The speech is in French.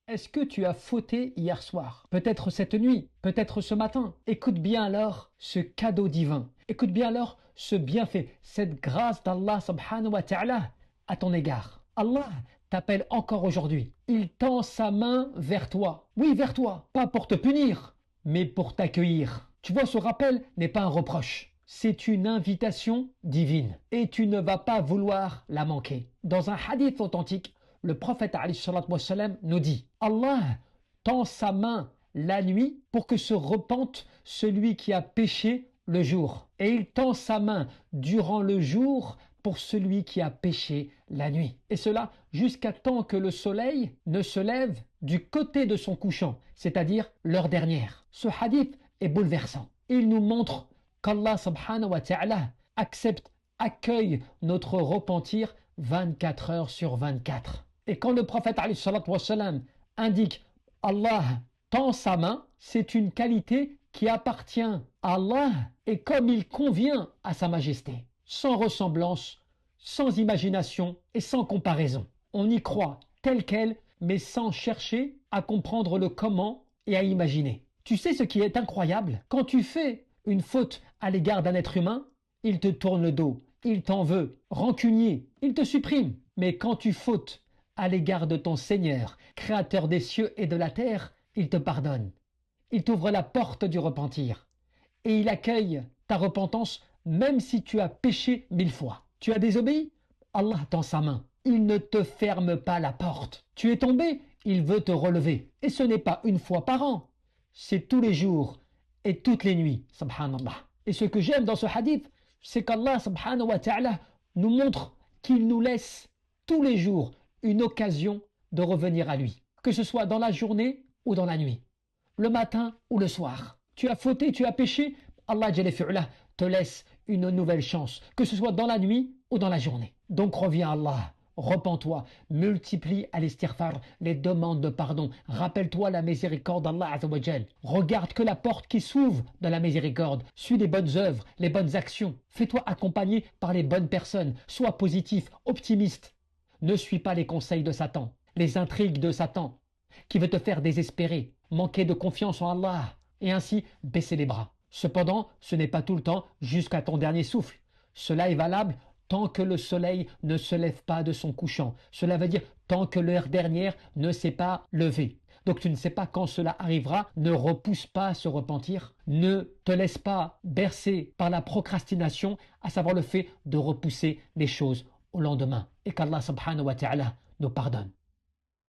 Est-ce que tu as fauté hier soir? Peut-être cette nuit, peut-être ce matin. Écoute bien alors ce cadeau divin. Écoute bien alors ce bienfait, cette grâce d'Allah subhanahu wa ta'ala à ton égard. Allah t'appelle encore aujourd'hui. Il tend sa main vers toi. Oui, vers toi. Pas pour te punir, mais pour t'accueillir. Tu vois, ce rappel n'est pas un reproche. C'est une invitation divine. Et tu ne vas pas vouloir la manquer. Dans un hadith authentique, le prophète nous dit: Allah tend sa main la nuit pour que se repente celui qui a péché le jour. Et il tend sa main durant le jour pour celui qui a péché la nuit. Et cela jusqu'à temps que le soleil ne se lève du côté de son couchant, c'est-à-dire l'heure dernière. Ce hadith est bouleversant. Il nous montre qu'Allah subhanahu wa ta'ala accepte, accueille notre repentir 24 heures sur 24. Et quand le prophète indique Allah tend sa main, c'est une qualité qui appartient à Allah et comme il convient à sa majesté, sans ressemblance, sans imagination et sans comparaison. On y croit tel quel, mais sans chercher à comprendre le comment et à imaginer. Tu sais ce qui est incroyable? Quand tu fais une faute à l'égard d'un être humain, il te tourne le dos, il t'en veut, rancunier, il te supprime. Mais quand tu fautes à l'égard de ton Seigneur, créateur des cieux et de la terre, il te pardonne. Il t'ouvre la porte du repentir. Et il accueille ta repentance même si tu as péché 1000 fois. Tu as désobéi? Allah tend sa main. Il ne te ferme pas la porte. Tu es tombé? Il veut te relever. Et ce n'est pas une fois par an. C'est tous les jours et toutes les nuits. Subhanallah. Et ce que j'aime dans ce hadith, c'est qu'Allah subhanahu wa ta'ala nous montre qu'il nous laisse tous les jours une occasion de revenir à lui. Que ce soit dans la journée ou dans la nuit. Le matin ou le soir. Tu as fauté, tu as péché, Allah Jalla fi'ula te laisse une nouvelle chance, que ce soit dans la nuit ou dans la journée. Donc reviens à Allah, repens-toi, multiplie à l'istighfar, les demandes de pardon. Rappelle-toi la miséricorde d'Allah Azza wa Jal. Regarde que la porte qui s'ouvre de la miséricorde. Suis les bonnes œuvres, les bonnes actions. Fais-toi accompagner par les bonnes personnes. Sois positif, optimiste. Ne suis pas les conseils de Satan, les intrigues de Satan, qui veut te faire désespérer, manquer de confiance en Allah et ainsi baisser les bras. Cependant, ce n'est pas tout le temps jusqu'à ton dernier souffle. Cela est valable tant que le soleil ne se lève pas de son couchant. Cela veut dire tant que l'heure dernière ne s'est pas levée. Donc tu ne sais pas quand cela arrivera, ne repousse pas ce repentir, ne te laisse pas bercer par la procrastination, à savoir le fait de repousser les choses au lendemain. Et qu'Allah subhanahu wa ta'ala nous pardonne.